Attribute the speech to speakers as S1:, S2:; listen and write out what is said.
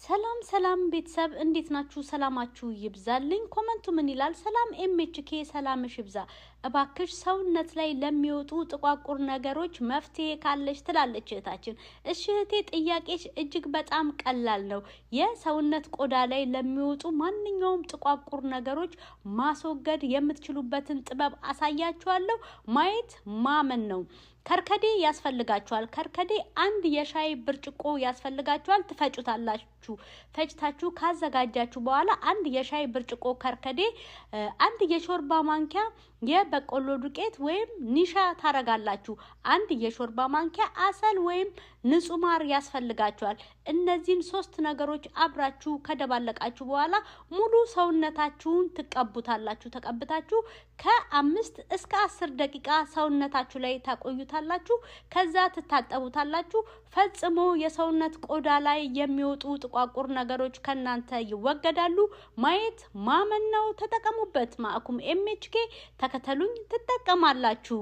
S1: ሰላም ሰላም ቤተሰብ እንዴት ናችሁ? ሰላማችሁ ይብዛልኝ። ኮሜንቱ ምን ይላል? ሰላም ኤምኤችኬ ሰላምሽ ይብዛ። እባክሽ ሰውነት ላይ ለሚወጡ ጥቋቁር ነገሮች መፍትሄ ካለሽ ትላለች እህታችን። እሺ እህቴ ጥያቄሽ እጅግ በጣም ቀላል ነው። የሰውነት ቆዳ ላይ ለሚወጡ ማንኛውም ጥቋቁር ነገሮች ማስወገድ የምትችሉበትን ጥበብ አሳያችኋለሁ። ማየት ማመን ነው። ከርከዴ ያስፈልጋችኋል። ከርከዴ አንድ የሻይ ብርጭቆ ያስፈልጋችኋል። ትፈጩታላችሁ። ፈጭታችሁ ካዘጋጃችሁ በኋላ አንድ የሻይ ብርጭቆ ከርከዴ፣ አንድ የሾርባ ማንኪያ የበቆሎ ዱቄት ወይም ኒሻ ታረጋላችሁ። አንድ የሾርባ ማንኪያ አሰል ወይም ንጹህ ማር ያስፈልጋችኋል። እነዚህን ሶስት ነገሮች አብራችሁ ከደባለቃችሁ በኋላ ሙሉ ሰውነታችሁን ትቀቡታላችሁ። ተቀብታችሁ ከ5 እስከ 10 ደቂቃ ሰውነታችሁ ላይ ታቆዩታላችሁ። ከዛ ትታጠቡታላችሁ። ፈጽሞ የሰውነት ቆዳ ላይ የሚወጡ ጥቋቁር ነገሮች ከናንተ ይወገዳሉ። ማየት ማመን ነው። ተጠቀሙበት። ማአኩም ኤምኤችኬ ተከተሉኝ፣ ትጠቀማላችሁ።